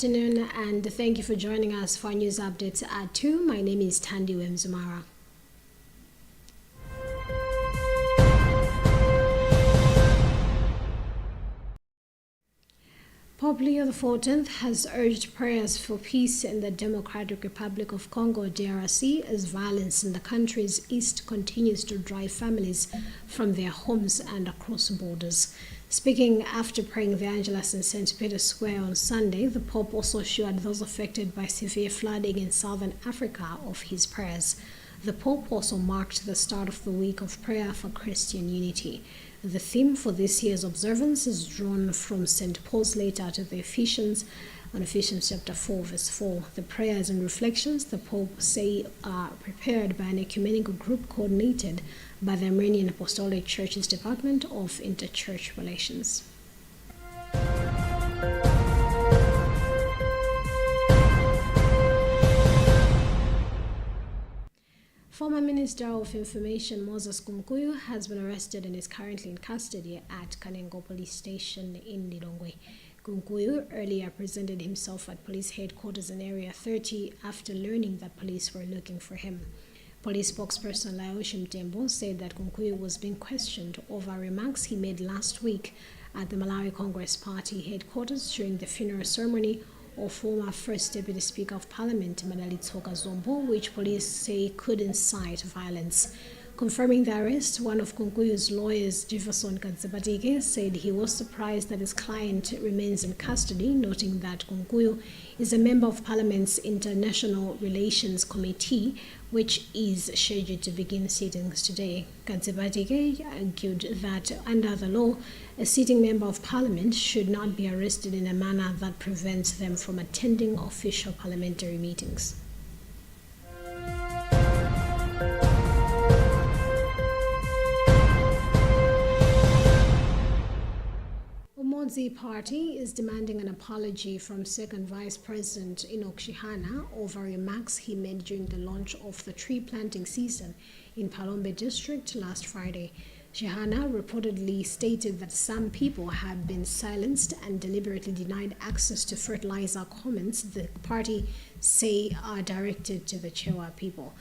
afternoon and thank you for joining us for news updates at 2. My name is Tandi Wemzumara. Pope Leo XIV has urged prayers for peace in the Democratic Republic of Congo, DRC, as violence in the country's east continues to drive families from their homes and across borders. Speaking after praying the Angelus in St. Peter's Square on Sunday, the Pope also assured those affected by severe flooding in southern Africa of his prayers. The Pope also marked the start of the week of prayer for Christian unity. The theme for this year's observance is drawn from St. Paul's letter to the Ephesians on Ephesians chapter 4, verse 4. The prayers and reflections, the Pope say, are prepared by an ecumenical group coordinated by the Armenian Apostolic Church's Department of Interchurch Relations. Former Minister of Information Moses Kumkuyu has been arrested and is currently in custody at Kanengo Police Station in Lilongwe. Kumkuyu earlier presented himself at police headquarters in Area 30 after learning that police were looking for him. Police spokesperson Laoshi Mtembo said that Kumkuyu was being questioned over remarks he made last week at the Malawi Congress Party headquarters during the funeral ceremony of former First Deputy Speaker of Parliament Madalitsoka Zombo, which police say could incite violence. Confirming the arrest, one of Kunkuyu's lawyers, Jefferson Kanzebatike, said he was surprised that his client remains in custody, noting that Kunkuyu is a member of Parliament's International Relations Committee, which is scheduled to begin sittings today. Kanzebatike argued that under the law, a sitting member of Parliament should not be arrested in a manner that prevents them from attending official parliamentary meetings. The party is demanding an apology from Second Vice President Enoch Shihana over remarks he made during the launch of the tree planting season in Palombe district last Friday. Shihana reportedly stated that some people had been silenced and deliberately denied access to fertilizer. Comments the party say are directed to the Chewa people.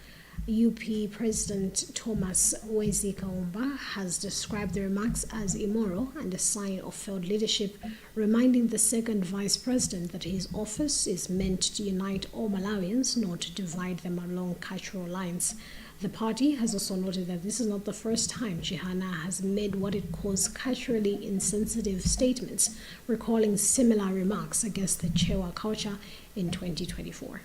UP President Thomas Wezi Kaumba has described the remarks as immoral and a sign of failed leadership, reminding the second vice president that his office is meant to unite all Malawians, not to divide them along cultural lines. The party has also noted that this is not the first time Chihana has made what it calls culturally insensitive statements, recalling similar remarks against the Chewa culture in 2024.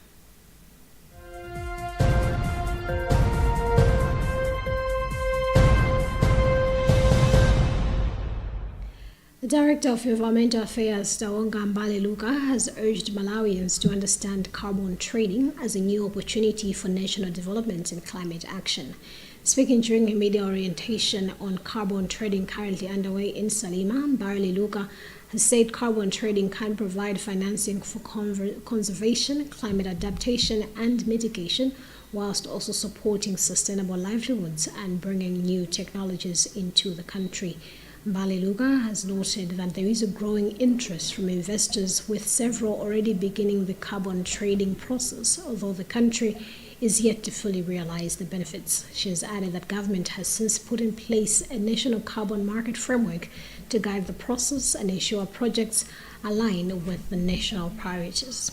The Director of Environmental Affairs, Tawonga Mbale-Luka, has urged Malawians to understand carbon trading as a new opportunity for national development and climate action. Speaking during a media orientation on carbon trading currently underway in Salima, Mbale-Luka has said carbon trading can provide financing for conservation, climate adaptation, and mitigation, whilst also supporting sustainable livelihoods and bringing new technologies into the country. Mbale-Luka has noted that there is a growing interest from investors, with several already beginning the carbon trading process, although the country is yet to fully realize the benefits. She has added that government has since put in place a national carbon market framework to guide the process and ensure projects align with the national priorities.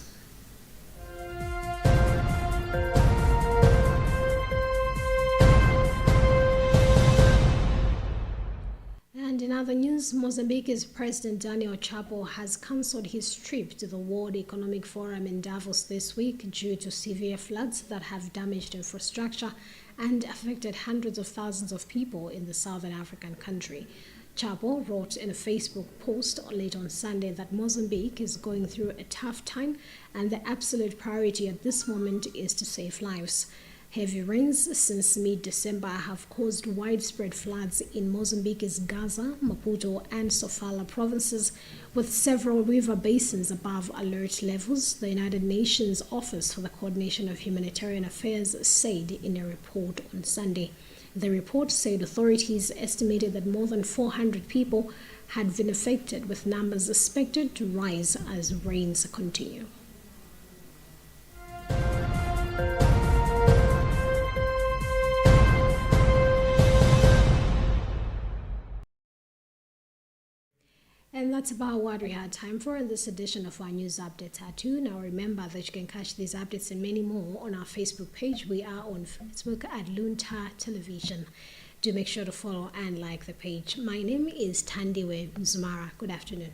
And in other news, Mozambique's President Daniel Chapo has cancelled his trip to the World Economic Forum in Davos this week due to severe floods that have damaged infrastructure and affected hundreds of thousands of people in the southern African country. Chapo wrote in a Facebook post late on Sunday that Mozambique is going through a tough time and the absolute priority at this moment is to save lives. Heavy rains since mid-December have caused widespread floods in Mozambique's Gaza, Maputo, and Sofala provinces, with several river basins above alert levels, the United Nations Office for the Coordination of Humanitarian Affairs said in a report on Sunday. The report said authorities estimated that more than 400 people had been affected, with numbers expected to rise as rains continue. And that's about what we had time for in this edition of our news updates at 2. Now remember that you can catch these updates and many more on our Facebook page. We are on Facebook at Luntha Television. Do make sure to follow and like the page. My name is Tandiwe Mzumara. Good afternoon.